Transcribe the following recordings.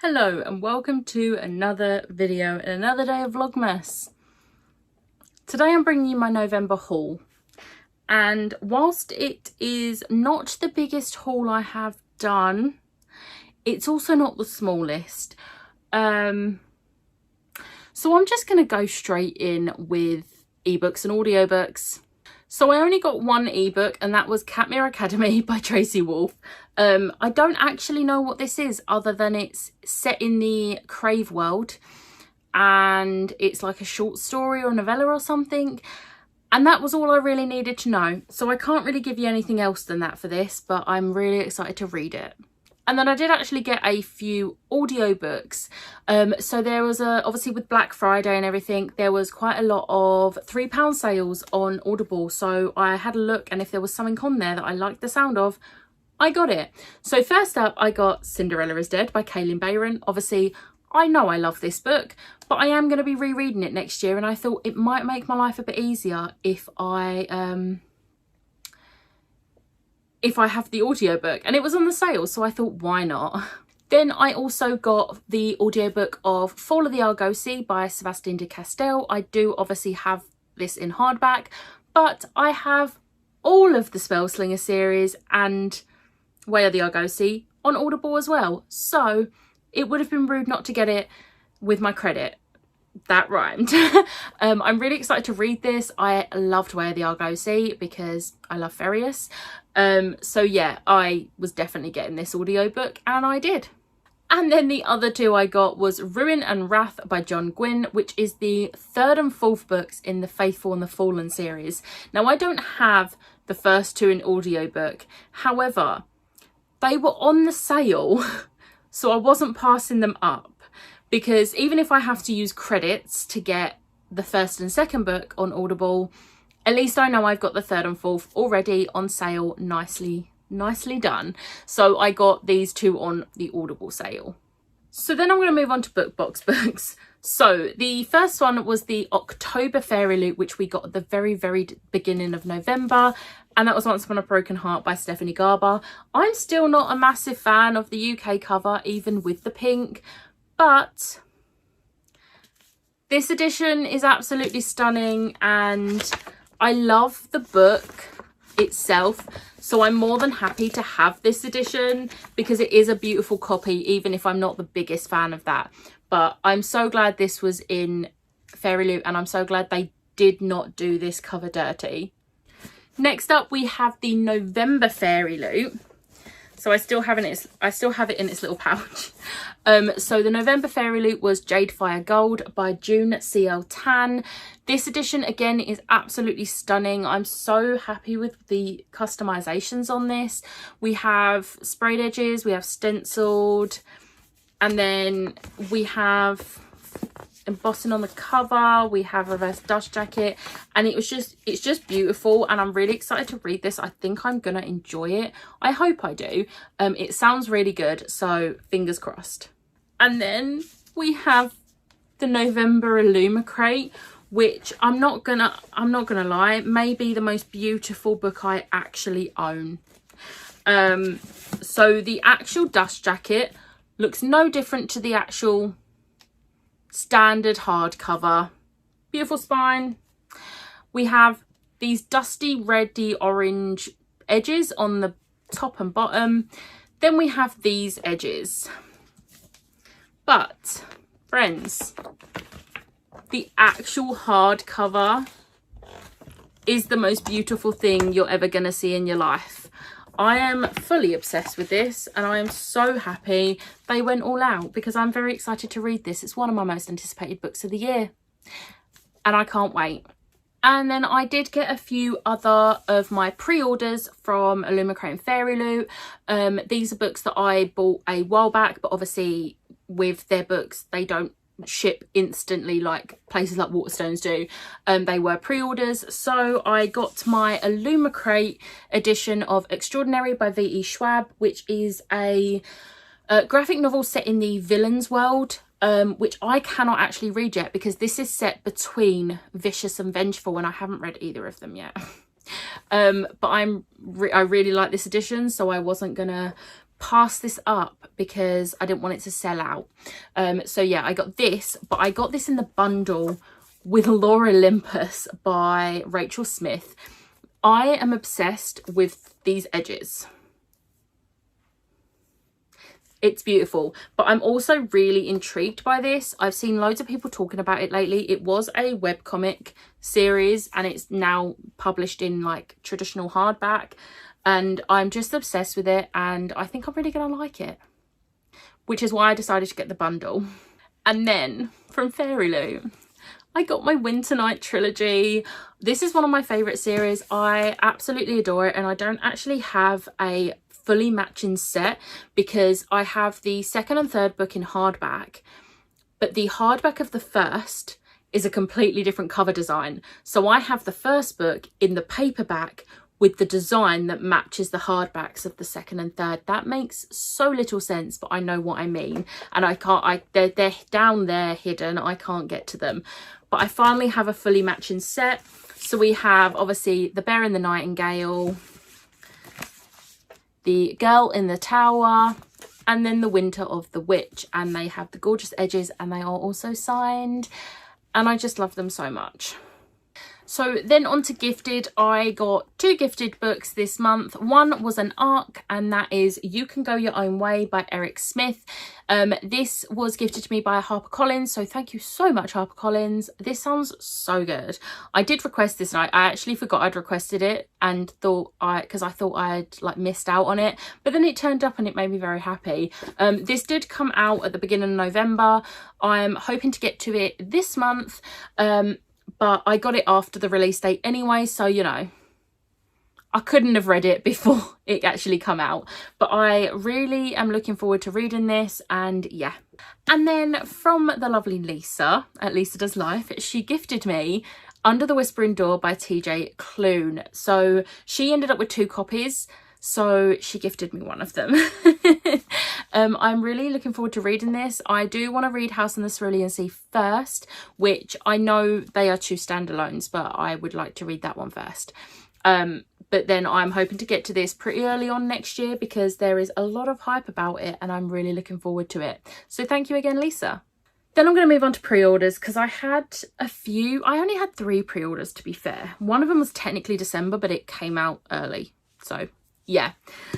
Hello and welcome to another video and another day of Vlogmas. Today I'm bringing you my November haul, and whilst it is not the biggest haul I have done, it's also not the smallest. So I'm just going to go straight in with ebooks and audiobooks. So I only got one ebook, and that was Catmere Academy by Tracy Wolff. I don't actually know what this is other than it's set in the Crave world and it's like a short story or novella or something. And that was all I really needed to know. So I can't really give you anything else than that for this, but I'm really excited to read it. And then I did actually get a few audiobooks. So there was obviously with Black Friday and everything, there was quite a lot of £3 sales on Audible. So I had a look, and if there was something on there that I liked the sound of, I got it. So first up, I got Cinderella is Dead by Kaylin Bayron. Obviously, I know I love this book, but I am going to be rereading it next year, and I thought it might make my life a bit easier if I have the audiobook, and it was on the sale, so I thought, why not? Then I also got the audiobook of Fall of the Argosy by Sebastien de Castell. I do obviously have this in hardback, but I have all of the Spellslinger series and Way of the Argosy on Audible as well, so it would have been rude not to get it with my credit. That rhymed. I'm really excited to read this. I loved Way of the Argosy because I love Fairyloot. So yeah, I was definitely getting this audiobook, and I did. And then the other two I got was Ruin and Wrath by John Gwynne, which is the third and fourth books in the Faithful and the Fallen series. Now, I don't have the first two in audiobook. However, they were on the sale, so I wasn't passing them up. Because even if I have to use credits to get the first and second book on Audible, at least I know I've got the third and fourth already on sale, nicely done. So I got these two on the Audible sale. So then I'm going to move on to BookBox books. So the first one was the October Fairyloot, which we got at the very beginning of November. And that was Once Upon a Broken Heart by Stephanie Garber. I'm still not a massive fan of the UK cover, even with the pink. But this edition is absolutely stunning, and I love the book itself, so I'm more than happy to have this edition because it is a beautiful copy, even if I'm not the biggest fan of that. But I'm so glad this was in Fairyloot, and I'm so glad they did not do this cover dirty. Next up, we have the November Fairyloot. So I still have it in its little pouch. So the November Fairyloot was Jade Fire Gold by June C.L. Tan. This edition again is absolutely stunning. I'm so happy with the customizations on this. We have sprayed edges, we have stenciled, and then we have embossing on the cover, we have reverse dust jacket, and it's just beautiful, and I'm really excited to read this. I think I'm gonna enjoy it. I hope I do. It sounds really good, so fingers crossed. And then we have the November Illumicrate, which I'm not gonna lie, may be the most beautiful book I actually own. So the actual dust jacket looks no different to the actual standard hardcover. Beautiful spine. We have these dusty reddy orange edges on the top and bottom. Then we have these edges. But friends, the actual hardcover is the most beautiful thing you're ever going to see in your life. I am fully obsessed with this, and I am so happy they went all out because I'm very excited to read this. It's one of my most anticipated books of the year, and I can't wait. And then I did get a few other of my pre-orders from Illumicrate and Fairyloot. These are books that I bought a while back, but obviously with their books, they don't ship instantly like places like Waterstones do. They were pre-orders, so I got my Illumicrate edition of Extraordinary by V.E. Schwab, which is a graphic novel set in the villains world, which I cannot actually read yet because this is set between Vicious and Vengeful, and I haven't read either of them yet. But I really like this edition, so I wasn't gonna pass this up because I didn't want it to sell out. So yeah, I got this, but I got this in the bundle with Lore Olympus by Rachel Smith. I am obsessed with these edges. It's beautiful, but I'm also really intrigued by this. I've seen loads of people talking about it lately. It was a webcomic series and it's now published in like traditional hardback, and I'm just obsessed with it, and I think I'm really gonna like it, which is why I decided to get the bundle. And then from Fairyloot, I got my Winter Night trilogy. This is one of my favourite series. I absolutely adore it, and I don't actually have a fully matching set because I have the second and third book in hardback, but the hardback of the first is a completely different cover design. So I have the first book in the paperback with the design that matches the hardbacks of the second and third. That makes so little sense, but I know what I mean, and they're down there hidden. I can't get to them, but I finally have a fully matching set. So we have obviously The Bear and the Nightingale, The Girl in the Tower, and then The Winter of the Witch, and they have the gorgeous edges and they are also signed, and I just love them so much. So then on to gifted. I got 2 gifted books this month. One was an ARC, and that is You Can Go Your Own Way by Eric Smith. This was gifted to me by HarperCollins, so thank you so much, HarperCollins. This sounds so good. I did request this, and I actually forgot I'd requested it, and because I thought I'd like missed out on it, but then it turned up and it made me very happy. This did come out at the beginning of November. I'm hoping to get to it this month, but I got it after the release date anyway, so you know, I couldn't have read it before it actually come out, but I really am looking forward to reading this, and yeah. And then from the lovely Lisa at Lisa Does Life, she gifted me Under the Whispering Door by TJ Klune. So she ended up with 2 copies, so she gifted me one of them. I'm really looking forward to reading this. I do want to read House on the Cerulean Sea first, which I know they are 2 standalones, but I would like to read that one first. But then I'm hoping to get to this pretty early on next year because there is a lot of hype about it and I'm really looking forward to it. So thank you again, Lisa. Then I'm going to move on to pre-orders because I had a few. I only had 3 pre-orders, to be fair. One of them was technically December, but it came out early. So yeah.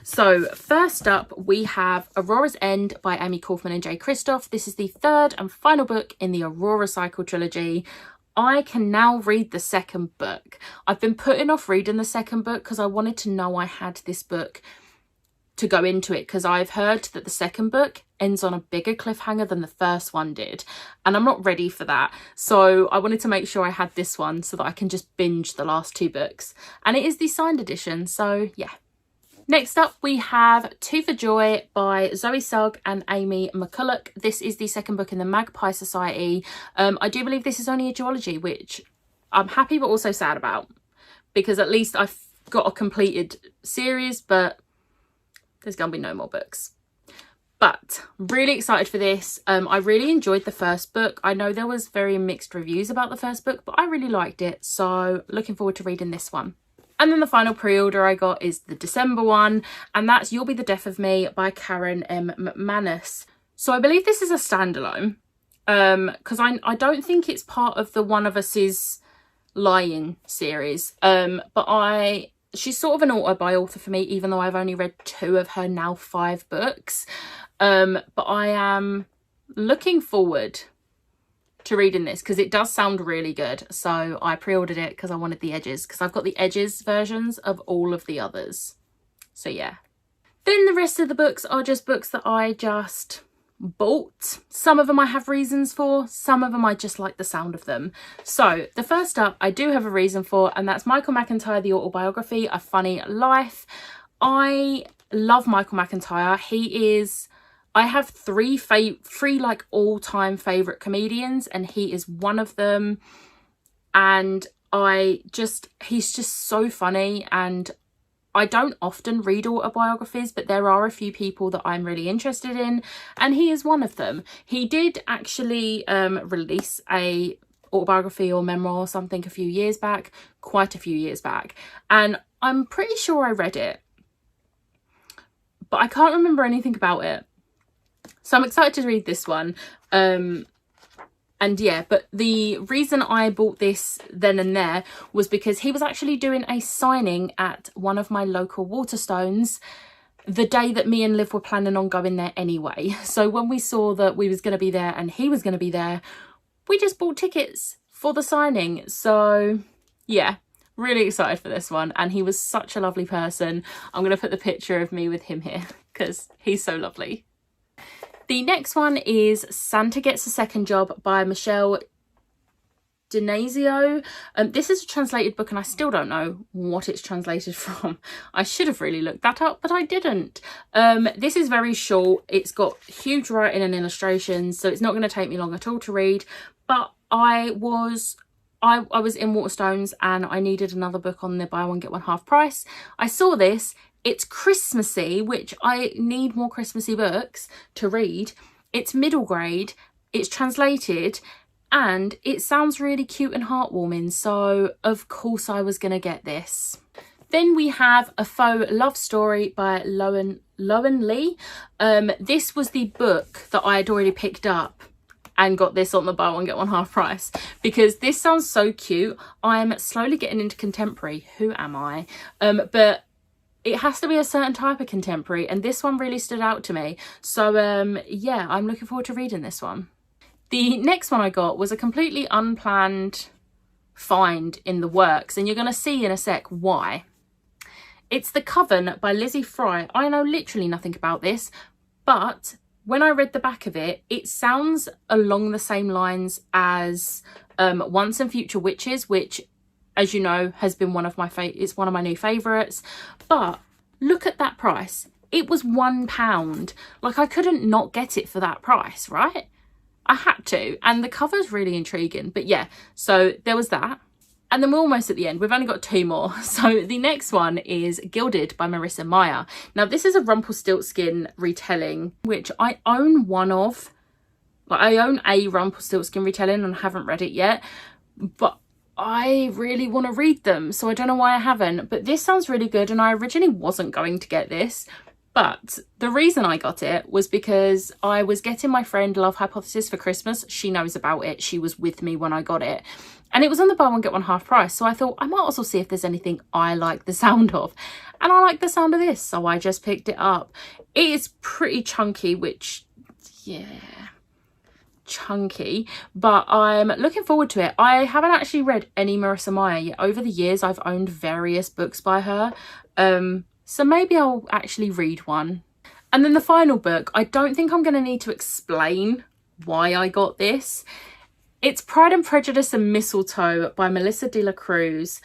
So first up we have Aurora's End by Amy Kaufman and Jay Kristoff. This is the 3rd and final book in the Aurora Cycle trilogy. I can now read the second book. I've been putting off reading the second book because I wanted to know I had this book to go into it, because I've heard that the second book ends on a bigger cliffhanger than the first one did, and I'm not ready for that. So I wanted to make sure I had this one so that I can just binge the last 2 books, and it is the signed edition, so yeah. Next up we have Two for Joy by Zoe Sugg and Amy McCulloch. This is the second book in the Magpie Society. I do believe this is only a duology, which I'm happy but also sad about, because at least I've got a completed series, but there's gonna be no more books. But really excited for this. I really enjoyed the first book. I know there was very mixed reviews about the first book, but I really liked it, so looking forward to reading this one. And then the final pre-order I got is the December one, and that's You'll Be the Death of Me by Karen M. McManus. So I believe this is a standalone, because I don't think it's part of the One of Us's Lying series, but she's sort of an author for me, even though I've only read 2 of her now 5 books. But I am looking forward to reading this because it does sound really good. So I pre-ordered it because I wanted the edges, because I've got the edges versions of all of the others. So yeah. Then the rest of the books are just books that I just bought. Some of them I have reasons for, some of them I just like the sound of them. So the first up I do have a reason for, and that's Michael McIntyre, the autobiography, A Funny Life. I love Michael McIntyre. I have three like all-time favorite comedians, and he is one of them. And he's just so funny, and I don't often read autobiographies, but there are a few people that I'm really interested in, and he is one of them. He did actually release a autobiography or memoir or something quite a few years back, and I'm pretty sure I read it, but I can't remember anything about it. So I'm excited to read this one. And yeah, but the reason I bought this then and there was because he was actually doing a signing at one of my local Waterstones the day that me and Liv were planning on going there anyway. So when we saw that we was going to be there and he was going to be there, we just bought tickets for the signing. So yeah, really excited for this one. And he was such a lovely person. I'm going to put the picture of me with him here because he's so lovely. The next one is Santa Gets a Second Job by Michelle Dinazio. This is a translated book and I still don't know what it's translated from. I should have really looked that up, but I didn't. This is very short. It's got huge writing and illustrations, so it's not going to take me long at all to read. But I was in Waterstones and I needed another book on the buy one get one half price. I saw this. It's Christmassy, which I need more Christmassy books to read. It's middle grade. It's translated. And it sounds really cute and heartwarming, so of course I was going to get this. Then we have A Faux Love Story by Lowen Lee. This was the book that I had already picked up and got this on the buy one get one half price because this sounds so cute. I'm slowly getting into contemporary. Who am I? But it has to be a certain type of contemporary and this one really stood out to me. So yeah, I'm looking forward to reading this one. The next one I got was a completely unplanned find in the works, and you're going to see in a sec why. It's The Coven by Lizzie Fry. I know literally nothing about this, but when I read the back of it, it sounds along the same lines as Once and Future Witches, which, as you know, has been one of my it's one of my new favourites. But look at that price. It was £1. Like, I couldn't not get it for that price, right? I had to, and the cover's really intriguing. But yeah, so there was that. And then we're almost at the end. We've only got 2 more. So the next one is Gilded by Marissa Meyer. Now this is a Rumpelstiltskin retelling, which I own one of. Like, I own a Rumpelstiltskin retelling and haven't read it yet. But I really want to read them, so I don't know why I haven't. But this sounds really good, and I originally wasn't going to get this. But the reason I got it was because I was getting my friend Love Hypothesis for Christmas. She knows about it. She was with me when I got it. And it was on the buy one get one half price. So I thought I might as well see if there's anything I like the sound of. And I like the sound of this. So I just picked it up. It is pretty chunky, which, yeah, chunky. But I'm looking forward to it. I haven't actually read any Marissa Meyer yet. Over the years, I've owned various books by her. So maybe I'll actually read one. And then the final book, I don't think I'm going to need to explain why I got this. It's Pride and Prejudice and Mistletoe by Melissa de la Cruz.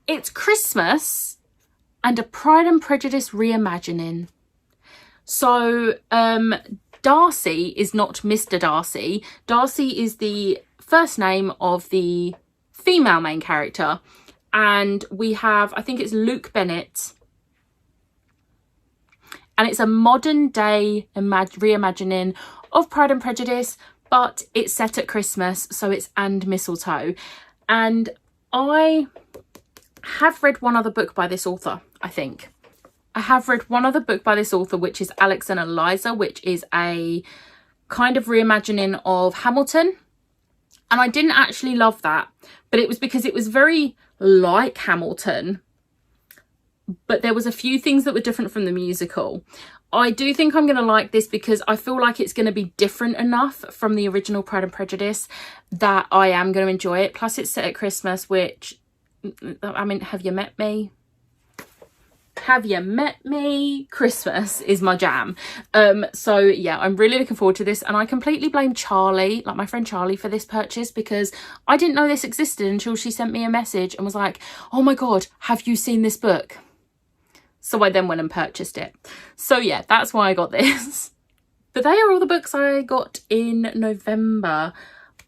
It's Christmas and a Pride and Prejudice reimagining. So Darcy is not Mr. Darcy. Darcy is the first name of the female main character. And we have, I think it's Luke Bennett. And it's a modern day reimagining of Pride and Prejudice, but it's set at Christmas, so it's and mistletoe. And I have read one other book by this author, I think. I have read one other book by this author, which is Alex and Eliza, which is a kind of reimagining of Hamilton. And I didn't actually love that, but it was because it was very like Hamilton, but there was a few things that were different from the musical. I do think I'm going to like this because I feel like it's going to be different enough from the original Pride and Prejudice that I am going to enjoy it. Plus it's set at Christmas, which, I mean, have you met me? Have you met me? Christmas is my jam. So yeah, I'm really looking forward to this, and I completely blame Charlie, like my friend Charlie, for this purchase because I didn't know this existed until she sent me a message and was like, oh my god, have you seen this book? So I then went and purchased it. So yeah, that's why I got this. But they are all the books I got in November.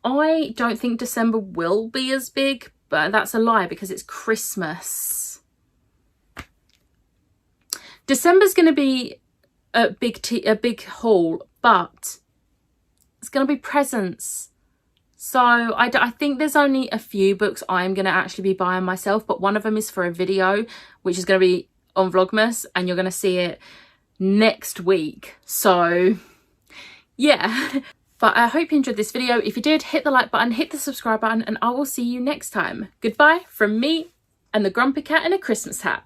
I don't think December will be as big, but that's a lie because it's Christmas. December's going to be a big haul, but it's going to be presents. So I think there's only a few books I'm going to actually be buying myself, but one of them is for a video, which is going to be on Vlogmas, and you're going to see it next week. So yeah. But I hope you enjoyed this video. If you did, hit the like button, hit the subscribe button, and I will see you next time. Goodbye from me and the grumpy cat in a Christmas hat.